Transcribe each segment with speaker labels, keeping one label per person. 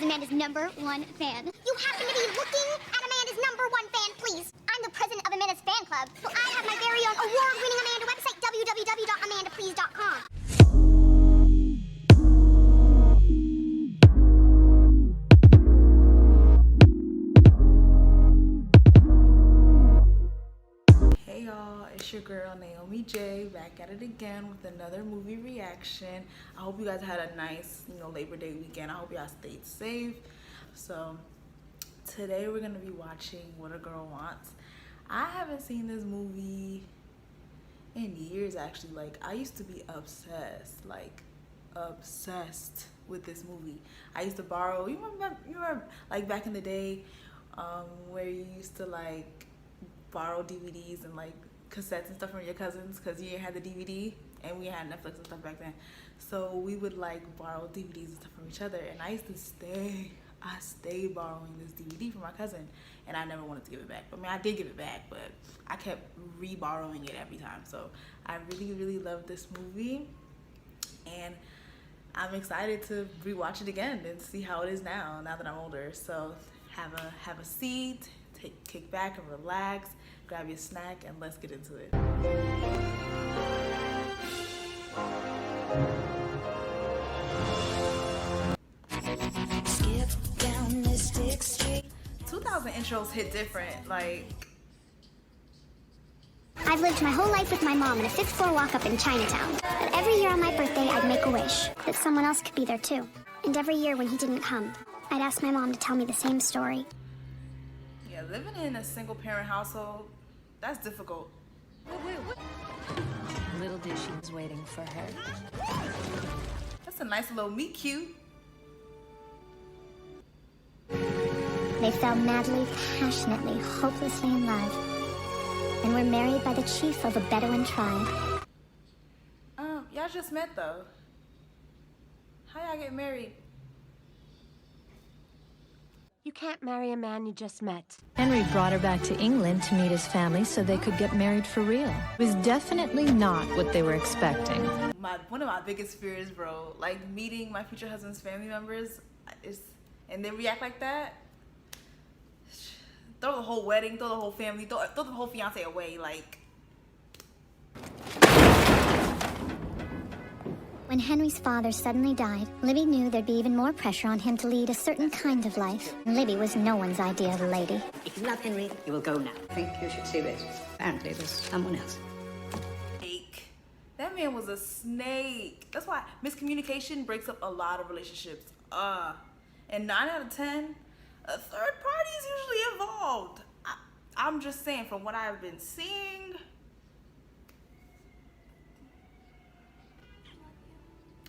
Speaker 1: Amanda's #1 fan. You happen to be looking at Amanda's #1 fan, please. I'm the president of Amanda's fan club, so I have my very own award-winning Amanda website, www.amandaplease.com.
Speaker 2: Hey y'all, it's your girl Naomi J, back at it again with another movie reaction. I hope you guys had a nice, Labor Day weekend. I hope y'all stayed safe. So today we're gonna be watching What a Girl Wants. I haven't seen this movie in years, actually. Like, I used to be obsessed with this movie. I used to borrow, you remember like back in the day, where you used to like borrow DVDs and like cassettes and stuff from your cousins, because you didn't have the DVD and we had Netflix and stuff back then. So we would like borrow DVDs and stuff from each other, and I stayed borrowing this DVD from my cousin, and I never wanted to give it back. I mean, I did give it back, but I kept re-borrowing it every time. So I really love this movie, and I'm excited to rewatch it again and see how it is now that I'm older. So have a seat, kick back and relax, grab your snack, and let's get into it.
Speaker 3: Skip down Mystic Street.
Speaker 2: 2000 intros hit different. Like,
Speaker 1: I've lived my whole life with my mom in a 5th floor walk-up in Chinatown. But every year on my birthday, I'd make a wish that someone else could be there too. And every year when he didn't come, I'd ask my mom to tell me the same story.
Speaker 2: yeah, living in a single parent household, that's difficult.
Speaker 3: Wait. Little did she was waiting for her.
Speaker 2: That's a nice little meet cute.
Speaker 1: They fell madly, passionately, hopelessly in love, and were married by the chief of a Bedouin tribe.
Speaker 2: Y'all just met though. How y'all get married?
Speaker 4: You can't marry a man you just met.
Speaker 5: Henry brought her back to England to meet his family so they could get married for real. It was definitely not what they were expecting.
Speaker 2: One of my biggest fears, bro, like meeting my future husband's family members, and then react like that. Throw the whole wedding, throw the whole family, throw the whole fiance away, like.
Speaker 1: When Henry's father suddenly died, Libby knew there'd be even more pressure on him to lead a certain kind of life. Libby was no one's idea of a lady.
Speaker 6: If you love Henry, you will go now. I think you should see this. Apparently, there's someone else.
Speaker 2: Snake. That man was a snake. That's why miscommunication breaks up a lot of relationships. And 9 out of 10, a third party is usually involved. I'm just saying, from what I've been seeing,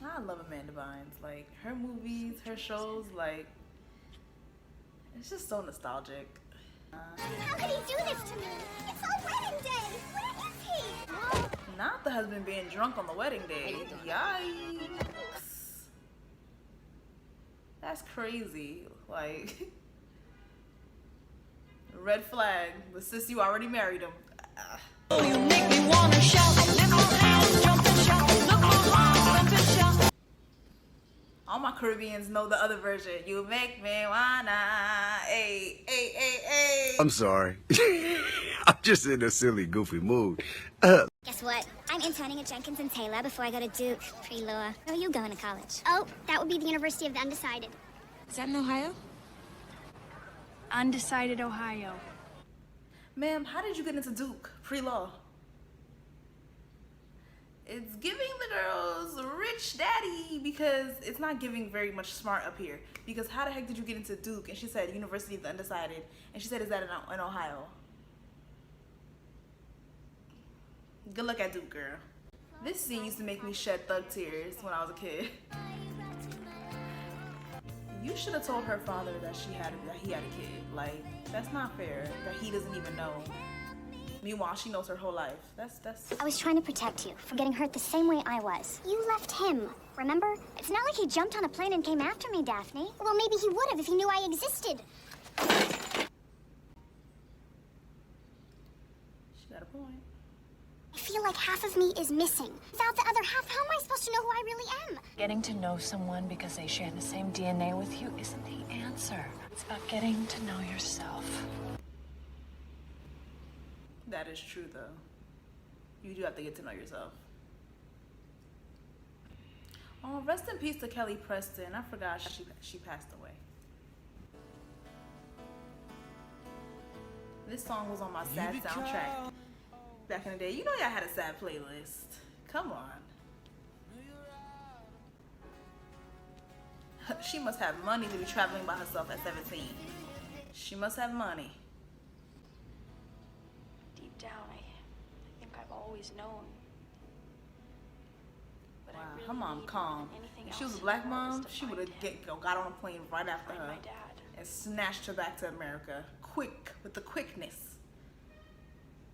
Speaker 2: I love Amanda Bynes. Like, her movies, her shows, like, it's just so nostalgic.
Speaker 1: How could he do this to me? It's our wedding day! Where is he?
Speaker 2: Not the husband being drunk on the wedding day. Yikes. That's crazy. Like, red flag. But sis, you already married him.
Speaker 3: You make me wanna shout, lift my hands, jump and shout, look my arms, jump and shout.
Speaker 2: All my Caribbeans know the other version. You make me wanna, ay.
Speaker 7: I'm sorry. I'm just in a silly, goofy mood.
Speaker 1: Guess what? I'm interning at Jenkins and Taylor before I go to Duke. Pre-law. Where are you going to college? Oh, that would be the University of the Undecided.
Speaker 4: Is that in Ohio? Undecided, Ohio.
Speaker 2: Ma'am, how did you get into Duke pre-law? It's giving the girls rich daddy, because it's not giving very much smart up here. Because how the heck did you get into Duke? And she said University of the Undecided. And she said, is that in Ohio? Good luck at Duke, girl. This scene used to make me shed thug tears when I was a kid. You should have told her father that he had a kid. Like, that's not fair that he doesn't even know. Meanwhile, she knows her whole life. That's.
Speaker 1: I was trying to protect you from getting hurt the same way I was. You left him, remember? It's not like he jumped on a plane and came after me, Daphne. Well, maybe he would have if he knew I existed.
Speaker 2: She got a point.
Speaker 1: I feel like half of me is missing. Without the other half, how am I supposed to know who I really am?
Speaker 4: Getting to know someone because they share the same DNA with you isn't the answer. It's about getting to know yourself.
Speaker 2: That is true, though. You do have to get to know yourself. Oh, rest in peace to Kelly Preston. I forgot she passed away. This song was on my sad soundtrack back in the day. You know y'all had a sad playlist. Come on. She must have money to be traveling by herself at 17. She must have money.
Speaker 8: Deep down, I think I've always known. But
Speaker 2: Wow,
Speaker 8: I really
Speaker 2: her mom
Speaker 8: need
Speaker 2: calm.
Speaker 8: anything
Speaker 2: If she was
Speaker 8: else
Speaker 2: a black
Speaker 8: in the world
Speaker 2: mom,
Speaker 8: is to
Speaker 2: she would
Speaker 8: find
Speaker 2: have got on a plane right after
Speaker 8: find
Speaker 2: her
Speaker 8: my dad.
Speaker 2: and snatched her back to America. Quick, with the quickness.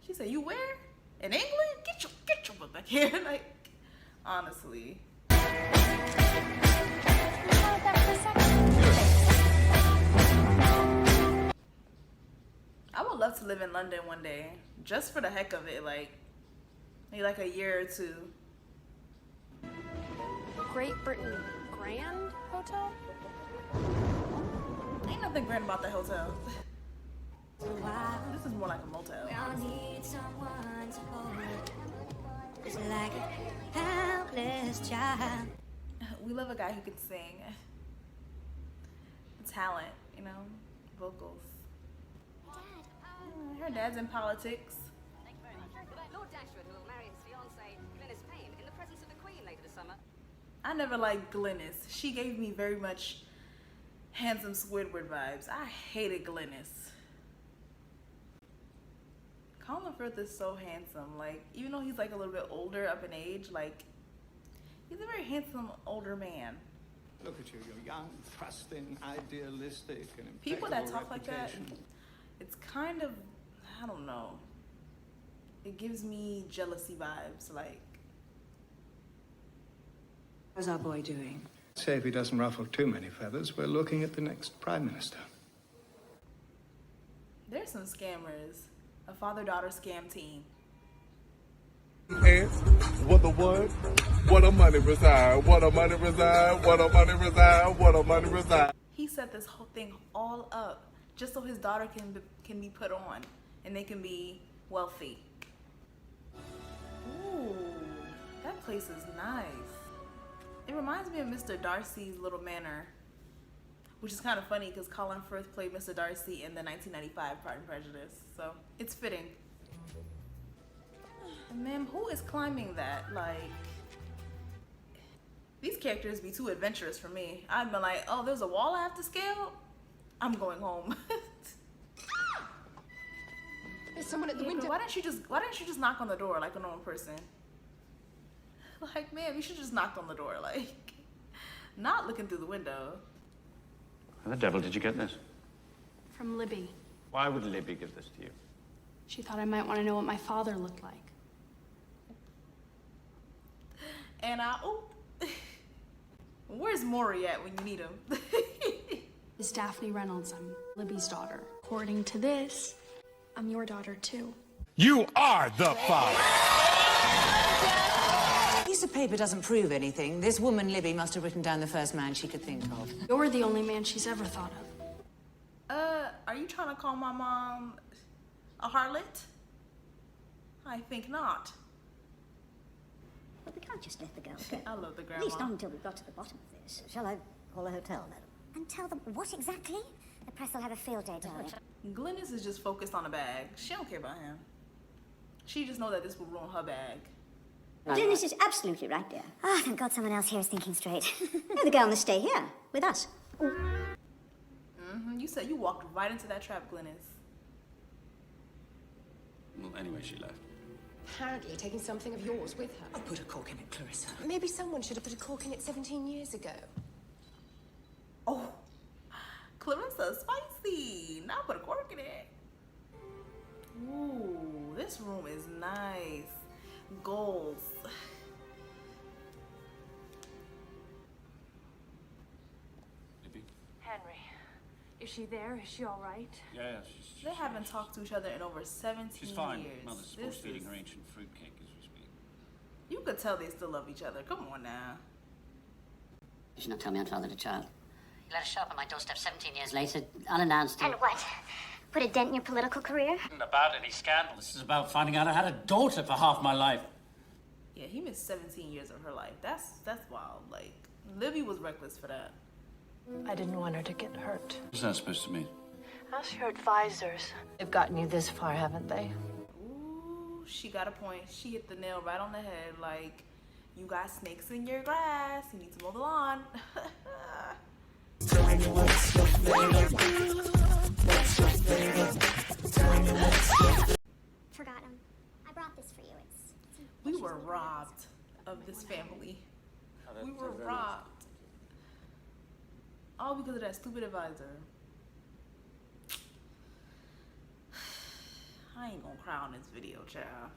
Speaker 2: She said, "You where? In England? Get your butt back here." Like, honestly. I would love to live in London one day, just for the heck of it, like maybe like a year or two.
Speaker 8: Great Britain Grand Hotel?
Speaker 2: Ain't nothing grand about that hotel. This is more like a motel.
Speaker 3: I need someone to hold. It's like a helpless child.
Speaker 2: We love a guy who can sing. Talent, you know, vocals. Her dad's in politics.
Speaker 9: Thank you very much. Lord Dashwood, who will marry his fiancée, Glynis Payne, in the presence of the Queen later this summer.
Speaker 2: I never liked Glynis. She gave me very much handsome Squidward vibes. I hated Glynis. Colin Firth is so handsome. Like, even though he's like a little bit older up in age, like, he's a very handsome older man.
Speaker 10: Look at you, you're young, thrusting, idealistic, and
Speaker 2: People that
Speaker 10: impeccable
Speaker 2: talk like that,
Speaker 10: reputation.
Speaker 2: it's kind of, I don't know. It gives me jealousy vibes. Like,
Speaker 6: How's our boy doing?
Speaker 10: Say if he doesn't ruffle too many feathers, we're looking at the next Prime Minister.
Speaker 2: there's some scammers. A father-daughter scam team.
Speaker 7: Ants, what the what? What a money reside, what a money reside, what a money reside, what a money reside.
Speaker 2: He set this whole thing all up just so his daughter can be put on and they can be wealthy. Ooh, that place is nice. It reminds me of Mr. Darcy's Little Manor, which is kind of funny because Colin Firth played Mr. Darcy in the 1995 Pride and Prejudice, so it's fitting. And man, who is climbing that? Like, these characters be too adventurous for me. I'd be like, oh, there's a wall I have to scale? I'm going home.
Speaker 8: There's someone at the
Speaker 2: Yeah,
Speaker 8: window.
Speaker 2: but why didn't you just knock on the door like a normal person? Like, man, you should just knock on the door, like, not looking through the window.
Speaker 11: How the devil did you get this?
Speaker 8: From Libby.
Speaker 11: Why would Libby give this to you?
Speaker 8: She thought I might want to know what my father looked like.
Speaker 2: And where's Maury at when you need him?
Speaker 8: It's Daphne Reynolds. I'm Libby's daughter. According to this, I'm your daughter too.
Speaker 7: You are the father.
Speaker 6: Piece of paper doesn't prove anything. This woman, Libby, must have written down the first man she could think of.
Speaker 8: You're the only man she's ever thought of.
Speaker 2: Are you trying to call my mom a harlot? I think not.
Speaker 12: But we can't just let the girl go.
Speaker 2: I love the
Speaker 12: At
Speaker 2: grandma.
Speaker 12: least not until we've got to the bottom of this. Shall I call the hotel, madam?
Speaker 1: And tell them what exactly? The press will have a field day, darling.
Speaker 2: Glynis is just focused on a bag. She don't care about him. She just know that this will ruin her bag.
Speaker 12: Glynis is absolutely right, dear.
Speaker 1: Ah, thank God someone else here is thinking straight.
Speaker 12: No, the girl must stay here, with us.
Speaker 2: You said you walked right into that trap, Glynis.
Speaker 11: Well, anyway, she left.
Speaker 4: Apparently taking something of yours with her.
Speaker 6: I'll put a cork in it, Clarissa.
Speaker 4: Maybe someone should have put a cork in it 17 years ago.
Speaker 2: Oh, Clarissa, spicy. Now put a cork in it. Ooh, this room is nice. Goals.
Speaker 11: Libby?
Speaker 4: Henry, is she there? Is she all right?
Speaker 11: Yeah, she's
Speaker 2: They haven't talked to each other in over 17
Speaker 11: She's fine.
Speaker 2: years.
Speaker 11: Mother's
Speaker 2: This
Speaker 11: force feeding
Speaker 2: is-
Speaker 11: her ancient fruitcake as we speak.
Speaker 2: You could tell they still love each other. Come on now.
Speaker 6: You should not tell me I fathered a child. You let her show up on my doorstep 17 years later, unannounced.
Speaker 1: And what? Put a dent in your political career?
Speaker 13: This isn't about any scandal. This is about finding out I had a daughter for half my life.
Speaker 2: Yeah, he missed 17 years of her life. That's wild. Like, Libby was reckless for that.
Speaker 4: I didn't want her to get hurt.
Speaker 11: What's that supposed to mean?
Speaker 4: Ask your advisors. They've gotten you this far, haven't they?
Speaker 2: Ooh, she got a point. She hit the nail right on the head. Like, you got snakes in your grass. You need to mow the lawn.
Speaker 1: Forgot him. I brought this for you.
Speaker 2: We were robbed of this family. We were robbed. All because of that stupid advisor. I ain't gonna cry on this video, child.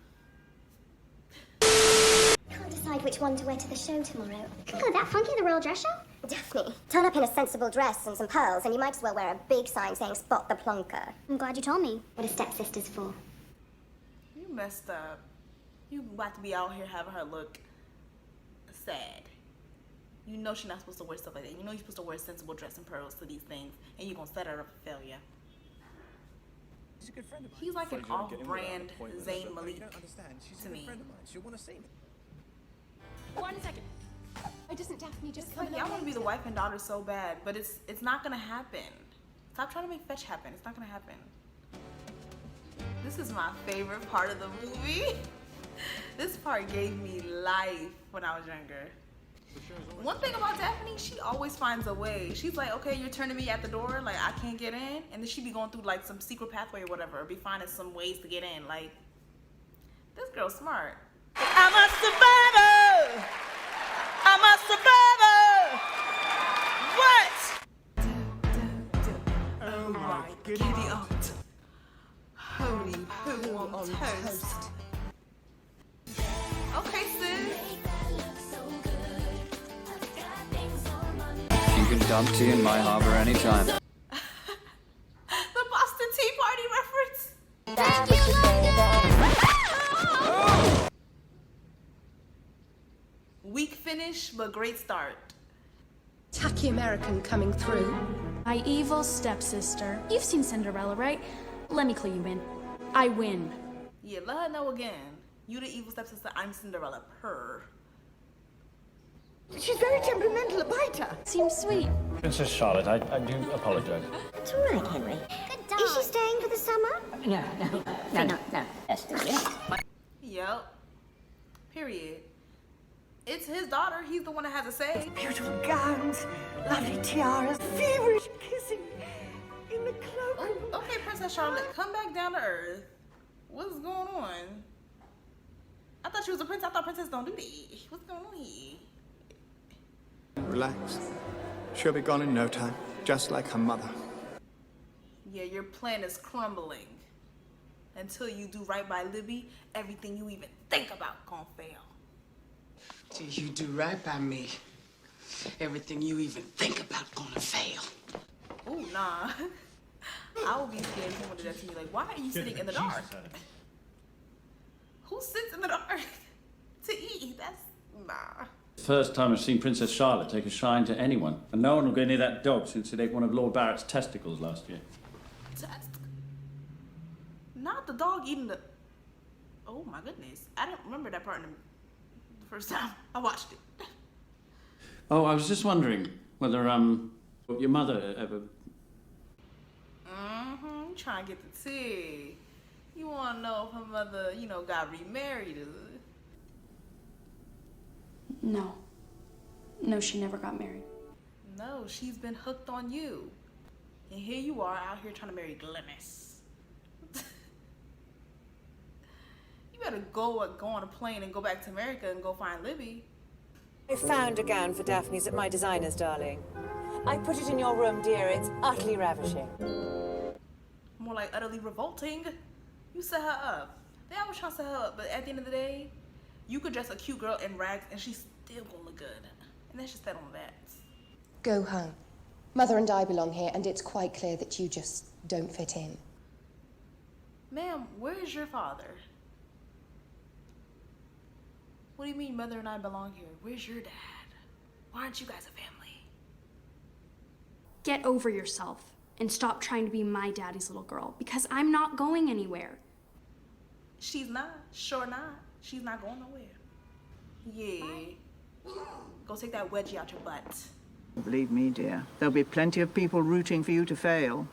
Speaker 1: Can't decide which one to wear to the show tomorrow. Oh, that funky, the royal dress show? Daphne, turn up in a sensible dress and some pearls, and you might as well wear a big sign saying "Spot the Plonker." I'm glad you told me. What are stepsisters for?
Speaker 2: You messed up. You about to be out here having her look sad. You know she's not supposed to wear stuff like that. You know you're supposed to wear sensible dress and pearls to these things, and you're gonna set her up for failure.
Speaker 10: She's a good friend of mine.
Speaker 2: He's like an off-brand Zayn Malik
Speaker 10: You don't understand. She's
Speaker 2: to
Speaker 10: a good
Speaker 2: me.
Speaker 10: friend of mine. She'll want to see me.
Speaker 8: 1 second. Why doesn't Daphne just come
Speaker 2: Like, y'all want to be the wife and daughter so bad, but it's not gonna happen. Stop trying to make fetch happen. It's not gonna happen. This is my favorite part of the movie. This part gave me life when I was younger. One thing about Daphne, she always finds a way. She's like, okay, you're turning me at the door, like I can't get in, and then she be going through like some secret pathway or whatever, or be finding some ways to get in. Like, this girl's smart. I'm a survivor. I'm a survivor. What? Oh my giddy aunt. Holy poo on toast. Okay, sis.
Speaker 14: You can dump tea in my harbor anytime.
Speaker 2: The Boston Tea Party reference. Weak finish, but great start.
Speaker 8: Tacky American coming through. My evil stepsister. You've seen Cinderella, right? Let me clue you in. I win.
Speaker 2: Yeah, let her know again. You the evil stepsister, I'm Cinderella. Purr.
Speaker 15: She's very temperamental, a biter.
Speaker 8: Seems sweet.
Speaker 13: Princess Charlotte, I do apologize.
Speaker 15: It's all right, Henry.
Speaker 1: Good dog. Is she staying for the summer?
Speaker 6: No. Yes.
Speaker 2: Yep. Period. It's his daughter. He's the one that has a say.
Speaker 15: Beautiful gowns, lovely tiaras, feverish kissing in the cloak.
Speaker 2: Oh, okay, Princess Charlotte, come back down to earth. What's going on? I thought she was a princess. I thought princesses don't do that. What's going on here?
Speaker 10: Relax. She'll be gone in no time, just like her mother.
Speaker 2: Yeah, your plan is crumbling. Until you do right by Libby, everything you even think about gonna fail.
Speaker 16: Till you do right by me, everything you even think about gonna fail.
Speaker 2: Ooh, nah. I would be scared if someone did that to me. Like, why are you sitting in the dark? Who sits in the dark to eat? That's nah.
Speaker 11: First time I've seen Princess Charlotte take a shine to anyone. And no one will go near that dog since it ate one of Lord Barrett's testicles last year.
Speaker 2: Not the dog eating the... Oh my goodness. I didn't remember that part in the first time I watched it.
Speaker 11: Oh, I was just wondering whether, your mother ever...
Speaker 2: You trying to get the tea. You want to know if her mother, got remarried.
Speaker 8: No. No, she never got married.
Speaker 2: No, she's been hooked on you. And here you are out here trying to marry Glynis. You better go on a plane and go back to America and go find Libby.
Speaker 17: I found a gown for Daphne's at my designer's, darling. I put it in your room, dear. It's utterly ravishing.
Speaker 2: More like utterly revolting. You set her up. They always trying to set her up, but at the end of the day, you could dress a cute girl in rags and she's still gonna look good. And that's just that on that.
Speaker 18: Go home. Mother and I belong here, and it's quite clear that you just don't fit in.
Speaker 2: Ma'am, where is your father? What do you mean Mother and I belong here? Where's your dad? Why aren't you guys a family?
Speaker 8: Get over yourself and stop trying to be my daddy's little girl, because I'm not going anywhere.
Speaker 2: She's not. Sure not. She's not going nowhere. Yeah. Go take that wedgie out your butt.
Speaker 19: Believe me, dear, there'll be plenty of people rooting for you to fail.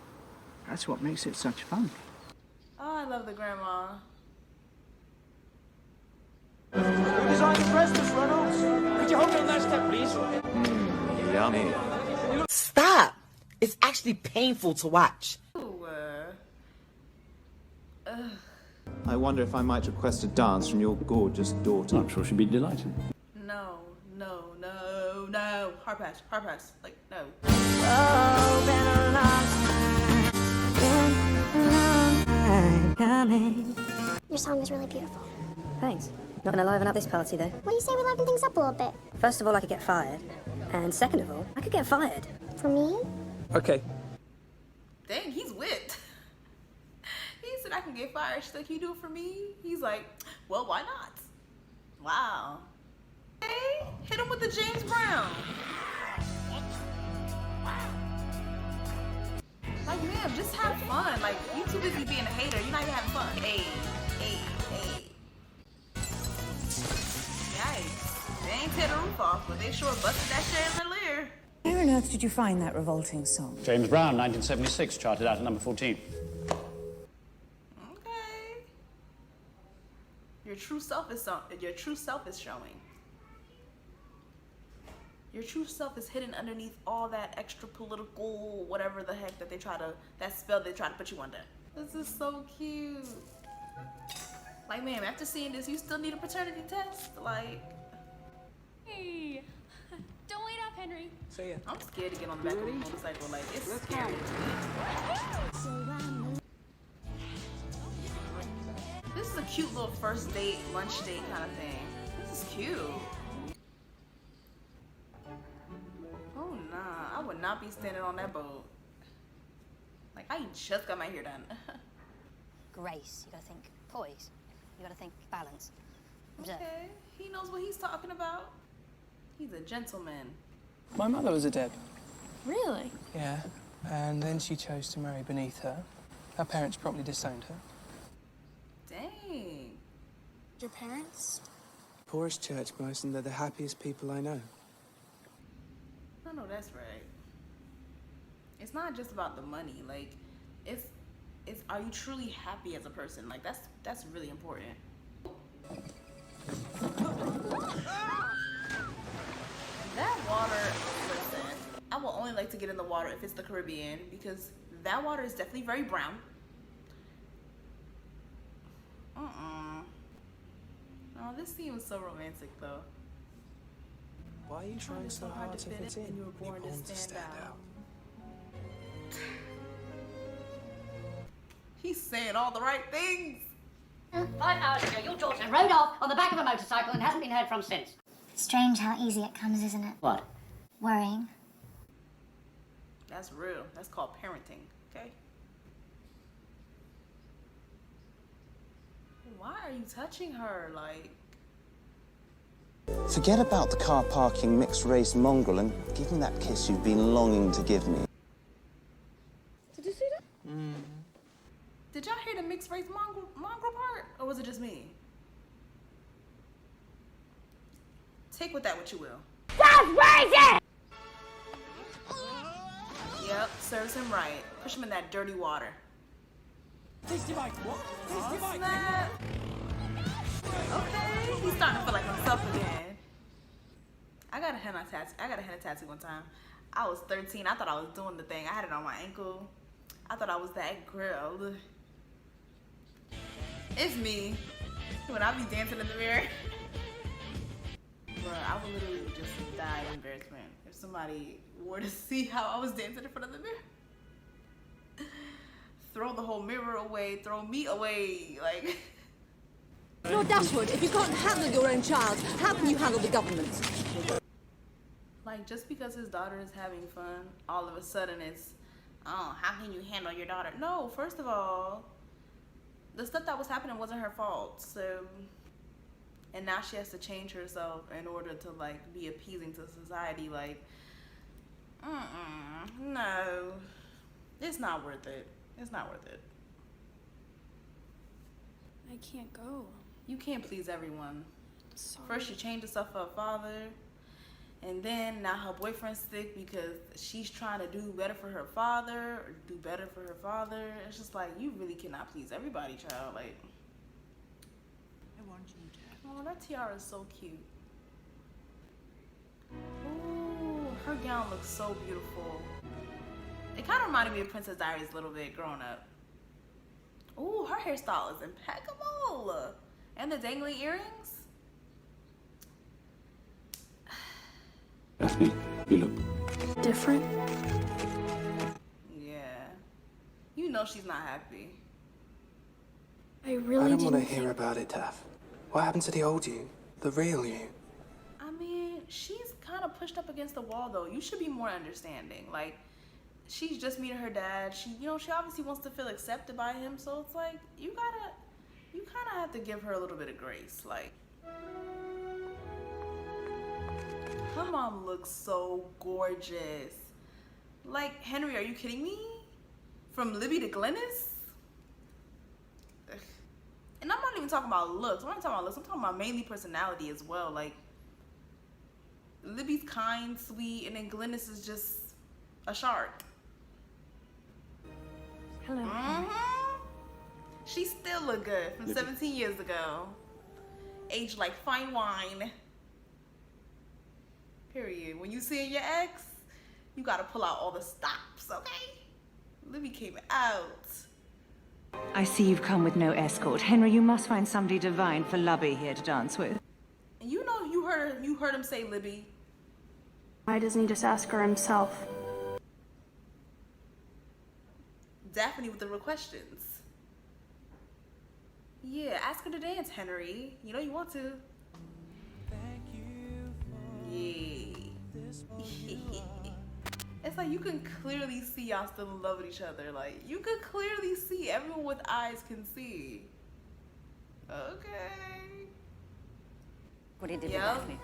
Speaker 19: That's what makes it such fun.
Speaker 2: Oh, I love the grandma.
Speaker 20: Design the dress, Miss Reynolds. Could you hold me on that step, please?
Speaker 14: Yummy.
Speaker 21: Stop! It's actually painful to watch.
Speaker 2: Ooh,
Speaker 14: I wonder if I might request a dance from your gorgeous daughter.
Speaker 11: I'm sure she'd be delighted.
Speaker 2: No. Hard pass. Like, no.
Speaker 1: Your song is really beautiful.
Speaker 22: Thanks. Not gonna liven up this party, though.
Speaker 1: What do you say we liven things up a little bit?
Speaker 22: First of all, I could get fired. And second of all, I could get fired.
Speaker 1: For me?
Speaker 20: Okay.
Speaker 2: Dang, he's whipped. He said I can get fired. She's like, you do it for me? He's like, well, why not? Wow. Hey, hit him with the James Brown. Like, man, just have fun. Like, you too busy being a hater. You're not even having fun. Hey. Yikes. They ain't tear the roof off, but they sure busted that chandelier.
Speaker 17: Where on earth did you find that revolting song?
Speaker 11: James Brown, 1976, charted out at number 14.
Speaker 2: Okay. Your true self is showing. Your true self is hidden underneath all that extra political whatever the heck that spell they try to put you under. This is so cute. Like, man, after seeing this, you still need a paternity test? Like,
Speaker 8: Hey, don't wait up, Henry.
Speaker 20: See ya.
Speaker 2: I'm scared to get on the back of a motorcycle. Like, it's scary to me. This is a cute little first date, lunch date kind of thing. This is cute. Oh, nah. I would not be standing on that boat. Like, I just got my hair done.
Speaker 22: Grace, you gotta think poise. You gotta think balance. Observe.
Speaker 2: Okay. He knows what he's talking about. He's a gentleman.
Speaker 20: My mother was a Deb.
Speaker 8: Really?
Speaker 20: Yeah. And then she chose to marry beneath her. Her parents promptly disowned her.
Speaker 2: Dang.
Speaker 8: Your parents?
Speaker 20: Poorest church mouse, and they're the happiest people I know.
Speaker 2: I know that's right. It's not just about the money. Like, it's are you truly happy as a person? Like, that's really important. That water, listen, I will only like to get in the water if it's the Caribbean, because that water is definitely very brown. Oh, this seems so romantic though.
Speaker 20: Why are you trying so hard to fit in?
Speaker 2: And you were born to stand out. He's saying all the right things.
Speaker 6: 5 hours ago, your daughter rode off on the back of a motorcycle and hasn't been heard from since.
Speaker 1: Strange how easy it comes, isn't it?
Speaker 6: What?
Speaker 1: Worrying.
Speaker 2: That's real. That's called parenting, okay? Why are you touching her? Like...
Speaker 23: Forget about the car parking mixed race mongrel and give me that kiss you've been longing to give me.
Speaker 2: Did you see that? Did y'all hear the mixed race mongrel part? Or was it just me? Take with that what you will.
Speaker 1: That's crazy!
Speaker 2: Yep, serves him right. Push him in that dirty water.
Speaker 20: Tasty Mike, what? Tasty
Speaker 2: Oh,
Speaker 20: Mike.
Speaker 2: snap. Okay, he's starting to feel like himself again. I got a henna tattoo one time. I was 13. I thought I was doing the thing. I had it on my ankle. I thought I was that girl. It's me. When I be dancing in the mirror. Bruh, I would literally just die of embarrassment if somebody were to see how I was dancing in front of the mirror. Throw the whole mirror away, throw me away, like...
Speaker 24: Lord Dashwood, if you can't handle your own child, how can you handle the government?
Speaker 2: Like, just because his daughter is having fun, all of a sudden it's, oh, how can you handle your daughter? No, first of all, the stuff that was happening wasn't her fault, so and now she has to change herself in order to like be appeasing to society. Like, no, it's not worth it. It's not worth it.
Speaker 8: I can't go.
Speaker 2: You can't please everyone.
Speaker 8: Sorry.
Speaker 2: First she changed herself for her father, and then now her boyfriend's sick because she's trying to do better for her father or do better for her father. It's just like, you really cannot please everybody, child. Like,
Speaker 19: I want you to.
Speaker 2: oh, that tiara is so cute. Ooh, her gown looks so beautiful. It kind of reminded me of Princess Diaries a little bit growing up. Ooh, her hairstyle is impeccable. And the dangly earrings.
Speaker 11: Daphne, you look
Speaker 8: different.
Speaker 2: Yeah. You know she's not happy.
Speaker 8: I really
Speaker 20: I don't want to
Speaker 8: didn't
Speaker 20: hear
Speaker 8: think-
Speaker 20: about it, Taff. What happened to the old you? The real you?
Speaker 2: I mean, she's kind of pushed up against the wall, though. You should be more understanding. Like, she's just meeting her dad. She obviously wants to feel accepted by him. So it's like, you kind of have to give her a little bit of grace. Like, her mom looks so gorgeous. Like, Henry, are you kidding me? From Libby to Glynis? Ugh. And I'm not even talking about looks. I'm not talking about looks. I'm talking about mainly personality as well. Like, Libby's kind, sweet, and then Glynis is just a shark.
Speaker 8: Hello.
Speaker 2: She still look good from 17 years ago. Aged like fine wine. Period. When you see your ex, you gotta pull out all the stops, okay? Libby came out.
Speaker 17: I see you've come with no escort. Henry, you must find somebody divine for Lubby here to dance with.
Speaker 2: And you know you heard him say Libby.
Speaker 8: Why doesn't he just ask her himself?
Speaker 2: Daphne with the real questions. Yeah, ask her to dance, Henry. You know you want to. Yeah. It's like you can clearly see y'all still in love with each other. Like, you can clearly see. Everyone with eyes can see. Okay.
Speaker 22: What he did with Daphne,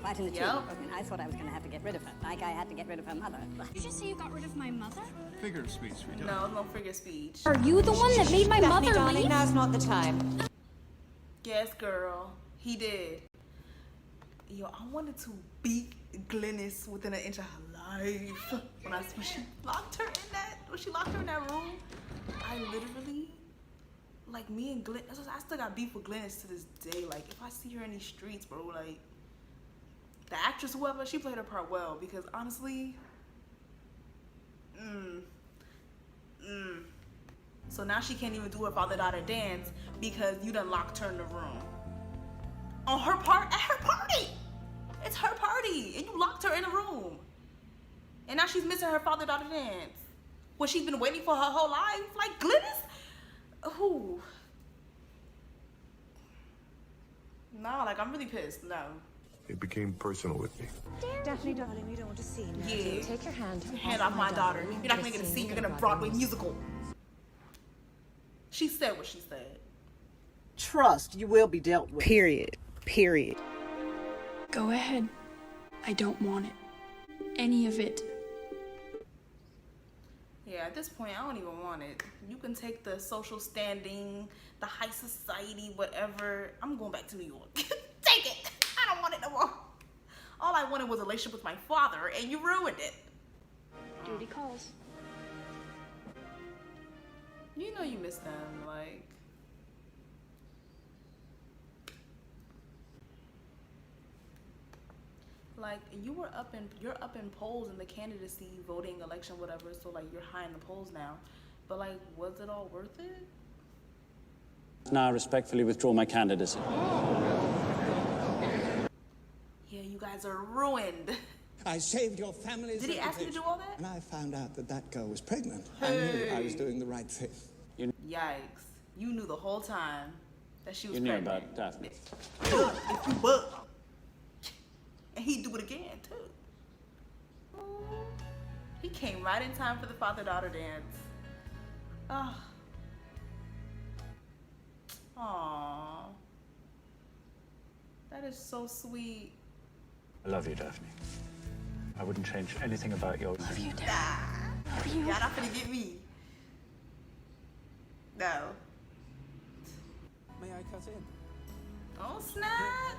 Speaker 22: right in the tube. I mean, I thought I was going to have to get rid of her, like I had to get rid of her mother.
Speaker 8: Did you just say you got rid of my mother?
Speaker 10: Figure of speech, sweetheart.
Speaker 2: No, no figure of speech.
Speaker 8: Are you the one that made my
Speaker 17: Daphne,
Speaker 8: mother
Speaker 17: darling,
Speaker 8: leave?
Speaker 17: now's not the time.
Speaker 2: Yes, girl. He did. Yo, I wanted to beat Glynis within an inch of her life. When she locked her in that room, I literally, like, me and Glynis, I still got beef with Glynis to this day. Like, if I see her in these streets, bro, like, the actress, whoever, she played her part well. Because honestly, So now she can't even do her father-daughter dance because you done locked her in the room. On her part, at her party. It's her party, and you locked her in a room. And now she's missing her father-daughter dance. What she's been waiting for her whole life. Like, Glynis? Ooh. Nah, like, I'm really pissed. No.
Speaker 3: It became personal with me.
Speaker 17: Daphne, darling, you don't want to see me.
Speaker 2: Yeah.
Speaker 17: Take your hand.
Speaker 2: Hand off my daughter. You're not gonna get a scene. You're gonna Broadway musical. She said what she said.
Speaker 16: Trust, you will be dealt with. Period. Period.
Speaker 8: Go ahead. I don't want it. Any of it.
Speaker 2: Yeah, at this point, I don't even want it. You can take the social standing, the high society, whatever. I'm going back to New York. Take it. I don't want it no more. All I wanted was a relationship with my father, and you ruined it.
Speaker 8: Duty calls.
Speaker 2: You know you miss them, like. Like, you're up in polls in the candidacy, voting, election, whatever, so like you're high in the polls now. But like, was it all worth it?
Speaker 11: Now I respectfully withdraw my candidacy.
Speaker 2: Yeah, you guys are ruined.
Speaker 10: I saved your family's
Speaker 2: Did he ask you to do all that?
Speaker 10: And I found out that that girl was pregnant. I knew I was doing the right thing.
Speaker 2: Yikes. You knew the whole time that she was
Speaker 11: You knew
Speaker 2: pregnant.
Speaker 11: about Daphne.
Speaker 2: If you would. And he'd do it again, too. He came right in time for the father-daughter dance. Oh. Aww. That is so sweet.
Speaker 5: I love you, Daphne. I wouldn't change anything about your life.
Speaker 2: Love you, Dad. Love you. Y'all not gonna get me. No.
Speaker 20: May I cut in?
Speaker 2: Oh snap!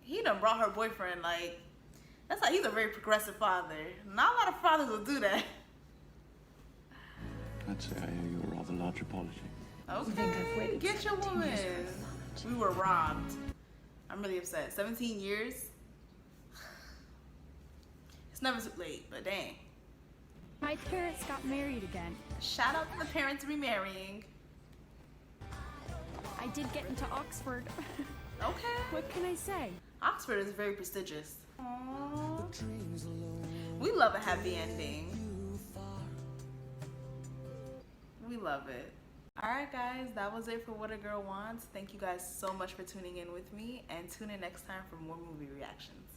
Speaker 2: He done brought her boyfriend. Like, that's like he's a very progressive father. Not a lot of fathers will do that.
Speaker 5: I'd say I owe you a rather large apology.
Speaker 2: Okay, get your woman. We were robbed. I'm really upset. 17 years? It's never too late, but dang.
Speaker 8: My parents got married again.
Speaker 2: Shout out to the parents remarrying.
Speaker 8: I did get into Oxford.
Speaker 2: Okay.
Speaker 8: What can I say?
Speaker 2: Oxford is very prestigious. Aww. We love a happy ending. We love it. Alright guys, that was it for What a Girl Wants. Thank you guys so much for tuning in with me, and tune in next time for more movie reactions.